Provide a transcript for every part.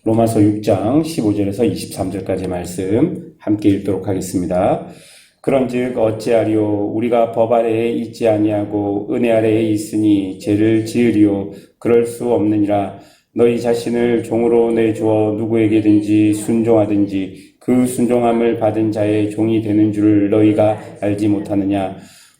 로마서 6장 15절에서 23절까지 말씀 함께 읽도록 하겠습니다. 그런즉 어찌하리요 우리가 법 아래에 있지 아니하고 은혜 아래에 있으니 죄를 지으리요 그럴 수 없느니라. 너희 자신을 종으로 내주어 누구에게든지 순종하든지 그 순종함을 받은 자의 종이 되는 줄 너희가 알지 못하느냐.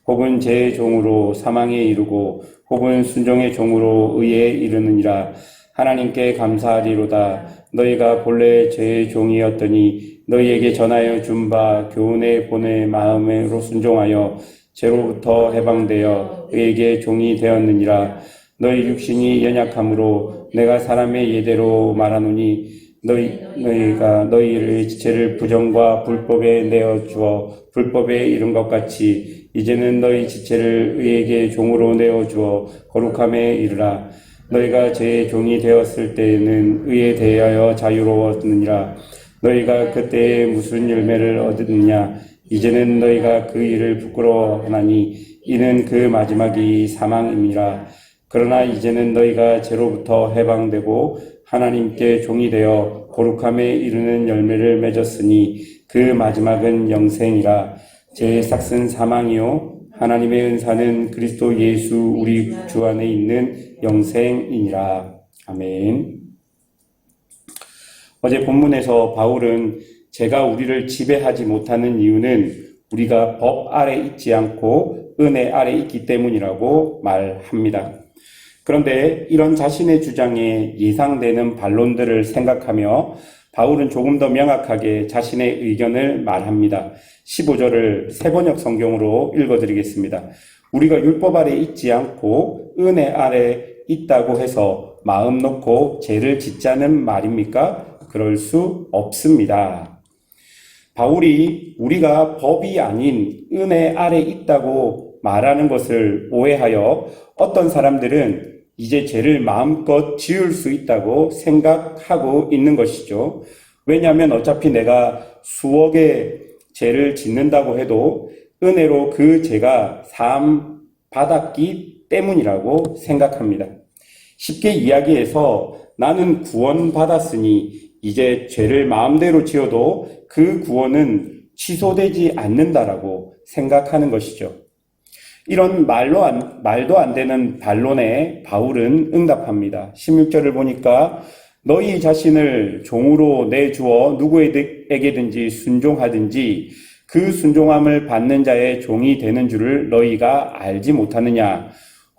혹은 죄의 종으로 사망에 이르고 혹은 순종의 종으로 의에 이르느니라. 하나님께 감사하리로다. 너희가 본래 죄의 종이었더니 너희에게 전하여 준 바 교훈의 본의 마음으로 순종하여 죄로부터 해방되어 의에게 종이 되었느니라. 너희 육신이 연약함으로 내가 사람의 예대로 말하노니 너희가 너희의 지체를 부정과 불법에 내어주어 불법에 이른 것 같이 이제는 너희 지체를 의에게 종으로 내어주어 거룩함에 이르라. 너희가 죄의 종이 되었을 때에는 의에 대하여 자유로웠느니라. 너희가 그때에 무슨 열매를 얻었느냐. 이제는 너희가 그 일을 부끄러워하나니 이는 그 마지막이 사망임이라. 그러나 이제는 너희가 죄로부터 해방되고 하나님께 종이 되어 거룩함에 이르는 열매를 맺었으니 그 마지막은 영생이라. 죄의 삭은 사망이요 하나님의 은사는 그리스도 예수 우리 주 안에 있는 영생이니라. 아멘. 어제 본문에서 바울은 죄가 우리를 지배하지 못하는 이유는 우리가 법 아래 있지 않고 은혜 아래 있기 때문이라고 말합니다. 그런데 이런 자신의 주장에 예상되는 반론들을 생각하며 바울은 조금 더 명확하게 자신의 의견을 말합니다. 15절을 새번역 성경으로 읽어드리겠습니다. 우리가 율법 아래 있지 않고 은혜 아래 있다고 해서 마음 놓고 죄를 짓자는 말입니까? 그럴 수 없습니다. 바울이 우리가 법이 아닌 은혜 아래 있다고 말하는 것을 오해하여 어떤 사람들은 이제 죄를 마음껏 지을 수 있다고 생각하고 있는 것이죠. 왜냐하면 어차피 내가 수억의 죄를 짓는다고 해도 은혜로 그 죄가 사함 받았기 때문이라고 생각합니다. 쉽게 이야기해서 나는 구원받았으니 이제 죄를 마음대로 지어도 그 구원은 취소되지 않는다라고 생각하는 것이죠. 이런 말도 안 되는 반론에 바울은 응답합니다. 16절을 보니까 너희 자신을 종으로 내주어 누구에게든지 순종하든지 그 순종함을 받는 자의 종이 되는 줄을 너희가 알지 못하느냐.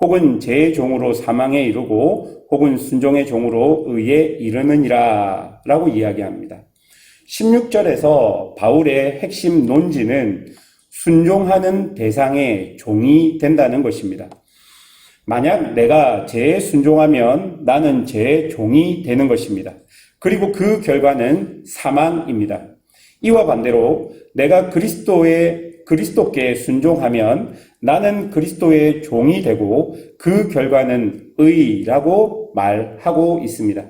혹은 죄의 종으로 사망에 이르고 혹은 순종의 종으로 의에 이르느니라 라고 이야기합니다. 16절에서 바울의 핵심 논지는 순종하는 대상의 종이 된다는 것입니다. 만약 내가 죄에 순종하면 나는 죄의 종이 되는 것입니다. 그리고 그 결과는 사망입니다. 이와 반대로 내가 그리스도께 순종하면 나는 그리스도의 종이 되고 그 결과는 의라고 말하고 있습니다.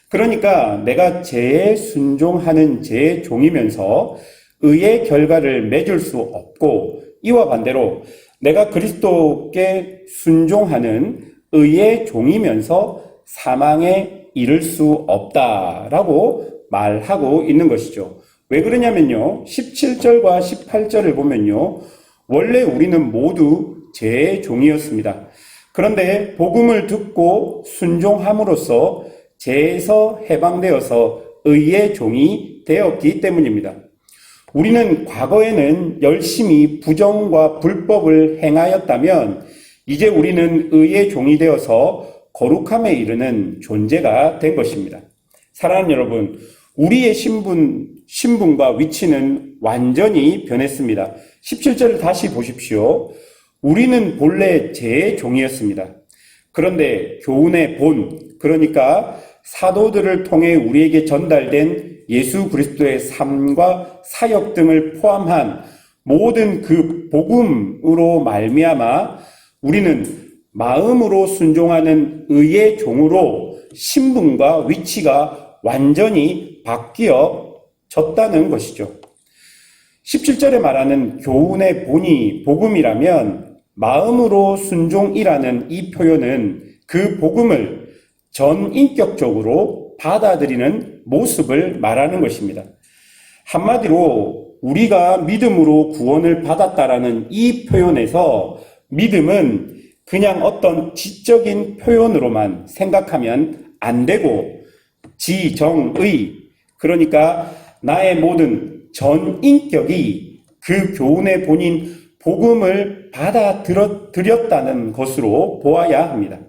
그러니까 내가 죄에 순종하는 죄의 종이면서 의의 결과를 맺을 수 없고 이와 반대로 내가 그리스도께 순종하는 의의 종이면서 사망에 이를 수 없다라고 말하고 있는 것이죠. 왜 그러냐면요. 17절과 18절을 보면요. 원래 우리는 모두 죄의 종이었습니다. 그런데 복음을 듣고 순종함으로써 죄에서 해방되어서 의의 종이 되었기 때문입니다. 우리는 과거에는 열심히 부정과 불법을 행하였다면 이제 우리는 의의 종이 되어서 거룩함에 이르는 존재가 된 것입니다. 사랑하는 여러분, 우리의 신분과 위치는 완전히 변했습니다. 17절을 다시 보십시오. 우리는 본래 죄의 종이었습니다. 그런데 교훈의 본, 그러니까 사도들을 통해 우리에게 전달된 예수 그리스도의 삶과 사역 등을 포함한 모든 그 복음으로 말미암아 우리는 마음으로 순종하는 의의 종으로 신분과 위치가 완전히 바뀌어졌다는 것이죠. 17절에 말하는 교훈의 본이 복음이라면 마음으로 순종이라는 이 표현은 그 복음을 전인격적으로 받아들이는 모습을 말하는 것입니다. 한마디로 우리가 믿음으로 구원을 받았다라는 이 표현에서 믿음은 그냥 어떤 지적인 표현으로만 생각하면 안 되고 지정의, 그러니까 나의 모든 전 인격이 그 교훈의 본인 복음을 받아들였다는 것으로 보아야 합니다.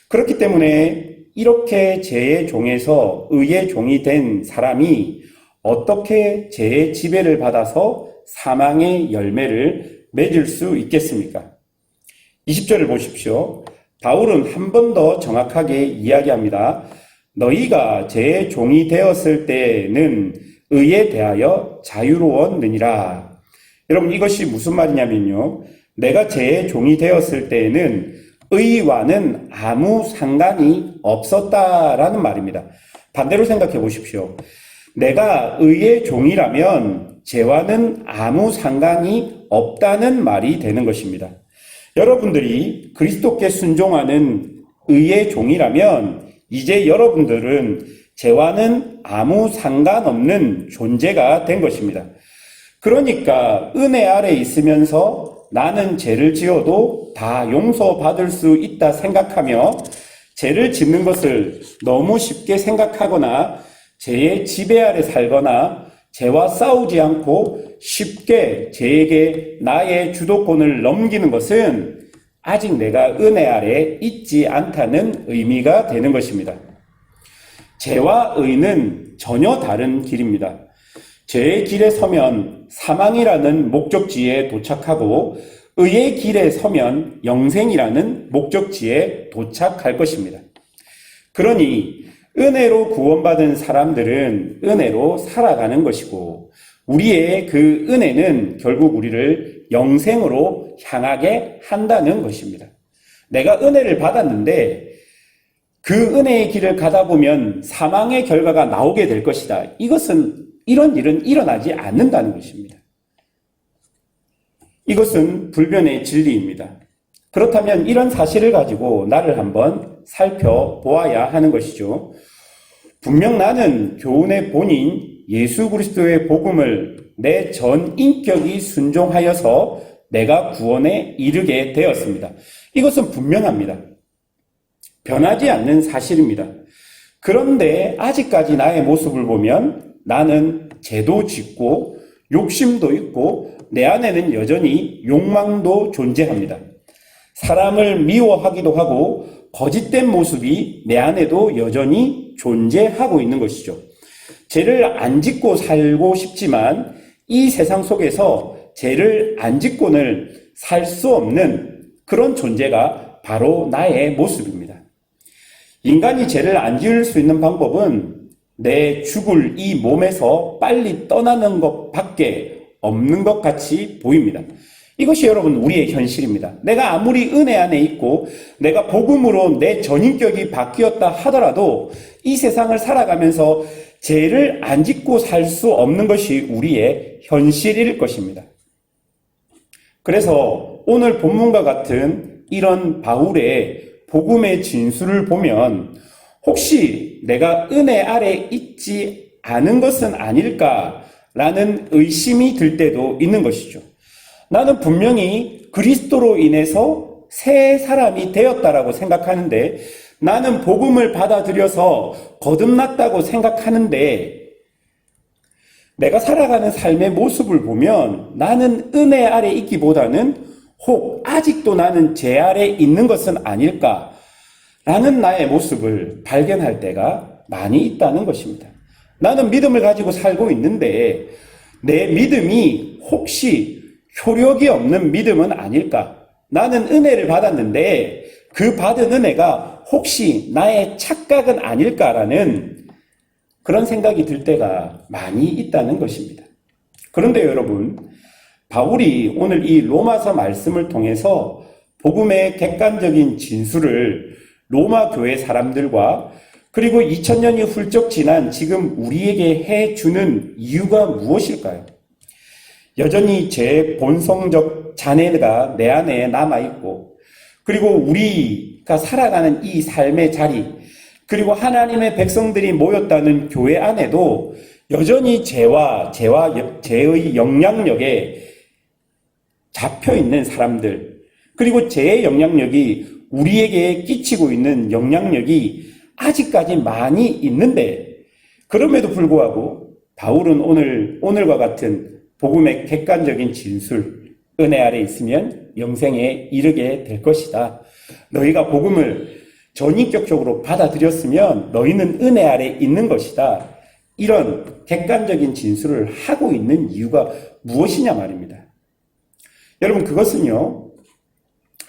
그렇기 때문에 이렇게 죄의 종에서 의의 종이 된 사람이 어떻게 죄의 지배를 받아서 사망의 열매를 맺을 수 있겠습니까? 20절을 보십시오. 바울은 한 번 더 정확하게 이야기합니다. 너희가 죄의 종이 되었을 때는 의에 대하여 자유로웠느니라. 여러분, 이것이 무슨 말이냐면요, 내가 죄의 종이 되었을 때에는 의와는 아무 상관이 없었다라는 말입니다. 반대로 생각해 보십시오. 내가 의의 종이라면 죄와는 아무 상관이 없다는 말이 되는 것입니다. 여러분들이 그리스도께 순종하는 의의 종이라면 이제 여러분들은 죄와는 아무 상관없는 존재가 된 것입니다. 그러니까 은혜 아래 있으면서 나는 죄를 지어도 다 용서받을 수 있다 생각하며 죄를 짓는 것을 너무 쉽게 생각하거나 죄의 지배 아래 살거나 죄와 싸우지 않고 쉽게 죄에게 나의 주도권을 넘기는 것은 아직 내가 은혜 아래 있지 않다는 의미가 되는 것입니다. 죄와 의는 전혀 다른 길입니다. 죄의 길에 서면 사망이라는 목적지에 도착하고 의의 길에 서면 영생이라는 목적지에 도착할 것입니다. 그러니 은혜로 구원받은 사람들은 은혜로 살아가는 것이고 우리의 그 은혜는 결국 우리를 영생으로 향하게 한다는 것입니다. 내가 은혜를 받았는데 그 은혜의 길을 가다 보면 사망의 결과가 나오게 될 것이다. 이런 일은 일어나지 않는다는 것입니다. 이것은 불변의 진리입니다. 그렇다면 이런 사실을 가지고 나를 한번 살펴보아야 하는 것이죠. 분명 나는 교훈의 본인 예수 그리스도의 복음을 내 전 인격이 순종하여서 내가 구원에 이르게 되었습니다. 이것은 분명합니다. 변하지 않는 사실입니다. 그런데 아직까지 나의 모습을 보면 나는 죄도 짓고 욕심도 있고 내 안에는 여전히 욕망도 존재합니다. 사람을 미워하기도 하고 거짓된 모습이 내 안에도 여전히 존재하고 있는 것이죠. 죄를 안 짓고 살고 싶지만 이 세상 속에서 죄를 안 짓고는 살 수 없는 그런 존재가 바로 나의 모습입니다. 인간이 죄를 안 지을 수 있는 방법은 내 죽을 이 몸에서 빨리 떠나는 것밖에 없는 것 같이 보입니다. 이것이 여러분 우리의 현실입니다. 내가 아무리 은혜 안에 있고 내가 복음으로 내 전인격이 바뀌었다 하더라도 이 세상을 살아가면서 죄를 안 짓고 살 수 없는 것이 우리의 현실일 것입니다. 그래서 오늘 본문과 같은 이런 바울의 복음의 진술을 보면 혹시 내가 은혜 아래 있지 않은 것은 아닐까라는 의심이 들 때도 있는 것이죠. 나는 분명히 그리스도로 인해서 새 사람이 되었다라고 생각하는데 나는 복음을 받아들여서 거듭났다고 생각하는데 내가 살아가는 삶의 모습을 보면 나는 은혜 아래 있기보다는 혹 아직도 나는 죄 아래 있는 것은 아닐까라는 나의 모습을 발견할 때가 많이 있다는 것입니다. 나는 믿음을 가지고 살고 있는데 내 믿음이 혹시 효력이 없는 믿음은 아닐까? 나는 은혜를 받았는데 그 받은 은혜가 혹시 나의 착각은 아닐까라는 그런 생각이 들 때가 많이 있다는 것입니다. 그런데 여러분, 바울이 오늘 이 로마서 말씀을 통해서 복음의 객관적인 진술을 로마 교회 사람들과 그리고 2000년이 훌쩍 지난 지금 우리에게 해주는 이유가 무엇일까요? 여전히 제 본성적 자네가 내 안에 남아있고 그리고 우리가 살아가는 이 삶의 자리, 그리고 하나님의 백성들이 모였다는 교회 안에도 여전히 죄의 영향력에 잡혀 있는 사람들, 그리고 죄의 영향력이 우리에게 끼치고 있는 영향력이 아직까지 많이 있는데, 그럼에도 불구하고 바울은 오늘과 같은 복음의 객관적인 진술, 은혜 아래 있으면 영생에 이르게 될 것이다. 너희가 복음을 전인격적으로 받아들였으면 너희는 은혜 아래 있는 것이다. 이런 객관적인 진술을 하고 있는 이유가 무엇이냐 말입니다. 여러분, 그것은요,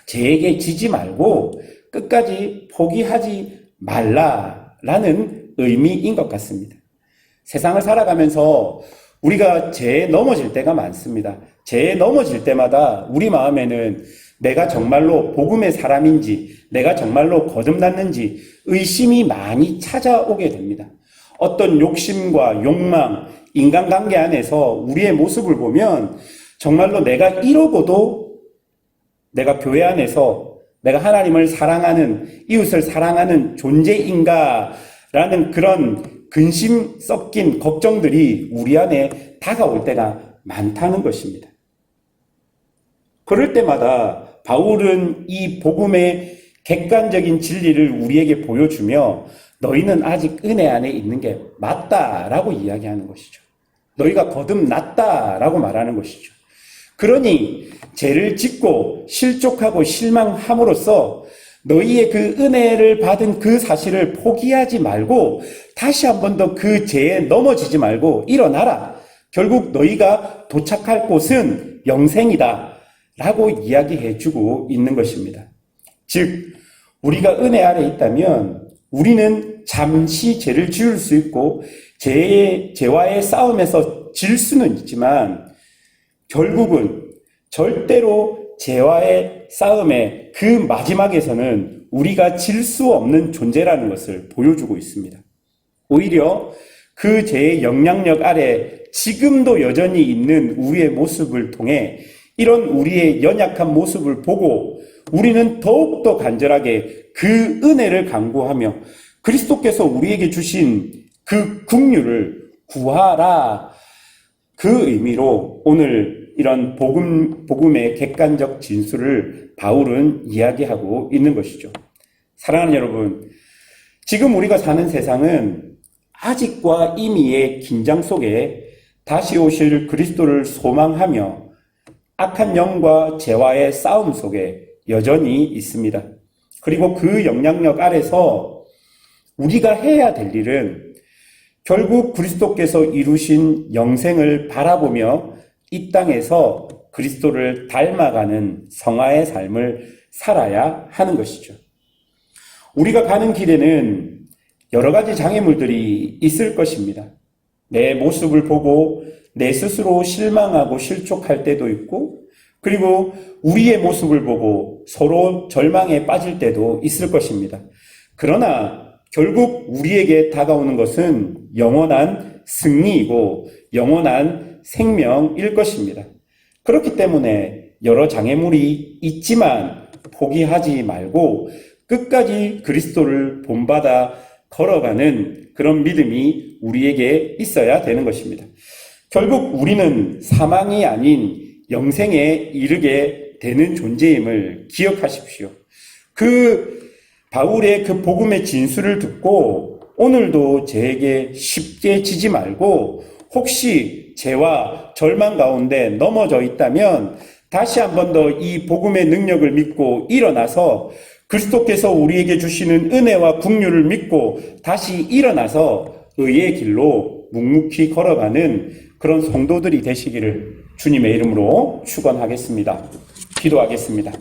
죄에게 지지 말고 끝까지 포기하지 말라라는 의미인 것 같습니다. 세상을 살아가면서 우리가 죄에 넘어질 때가 많습니다. 죄에 넘어질 때마다 우리 마음에는 내가 정말로 복음의 사람인지, 내가 정말로 거듭났는지 의심이 많이 찾아오게 됩니다. 어떤 욕심과 욕망, 인간관계 안에서 우리의 모습을 보면 정말로 내가 이러고도 내가 교회 안에서 내가 하나님을 사랑하는, 이웃을 사랑하는 존재인가라는 그런 근심 섞인 걱정들이 우리 안에 다가올 때가 많다는 것입니다. 그럴 때마다 바울은 이 복음의 객관적인 진리를 우리에게 보여주며 너희는 아직 은혜 안에 있는 게 맞다라고 이야기하는 것이죠. 너희가 거듭났다라고 말하는 것이죠. 그러니 죄를 짓고 실족하고 실망함으로써 너희의 그 은혜를 받은 그 사실을 포기하지 말고 다시 한 번 더 그 죄에 넘어지지 말고 일어나라. 결국 너희가 도착할 곳은 영생이다 라고 이야기해 주고 있는 것입니다. 즉, 우리가 은혜 아래 있다면 우리는 잠시 죄를 지을 수 있고 죄와의 싸움에서 질 수는 있지만 결국은 절대로 죄와의 싸움의 그 마지막에서는 우리가 질 수 없는 존재라는 것을 보여주고 있습니다. 오히려 그 죄의 영향력 아래 지금도 여전히 있는 우리의 모습을 통해 이런 우리의 연약한 모습을 보고 우리는 더욱더 간절하게 그 은혜를 간구하며 그리스도께서 우리에게 주신 그 긍휼을 구하라. 그 의미로 오늘 이런 복음의 객관적 진술을 바울은 이야기하고 있는 것이죠. 사랑하는 여러분, 지금 우리가 사는 세상은 아직과 이미의 긴장 속에 다시 오실 그리스도를 소망하며 악한 영과 죄와의 싸움 속에 여전히 있습니다. 그리고 그 영향력 아래서 우리가 해야 될 일은 결국 그리스도께서 이루신 영생을 바라보며 이 땅에서 그리스도를 닮아가는 성화의 삶을 살아야 하는 것이죠. 우리가 가는 길에는 여러 가지 장애물들이 있을 것입니다. 내 모습을 보고 내 스스로 실망하고 실족할 때도 있고, 그리고 우리의 모습을 보고 서로 절망에 빠질 때도 있을 것입니다. 그러나 결국 우리에게 다가오는 것은 영원한 승리이고 영원한 생명일 것입니다. 그렇기 때문에 여러 장애물이 있지만 포기하지 말고 끝까지 그리스도를 본받아 걸어가는 그런 믿음이 우리에게 있어야 되는 것입니다. 결국 우리는 사망이 아닌 영생에 이르게 되는 존재임을 기억하십시오. 바울의 그 복음의 진술을 듣고 오늘도 죄에게 쉽게 지지 말고 혹시 죄와 절망 가운데 넘어져 있다면 다시 한 번 더 이 복음의 능력을 믿고 일어나서 그리스도께서 우리에게 주시는 은혜와 긍휼을 믿고 다시 일어나서 의의 길로 묵묵히 걸어가는 그런 성도들이 되시기를 주님의 이름으로 축원하겠습니다. 기도하겠습니다.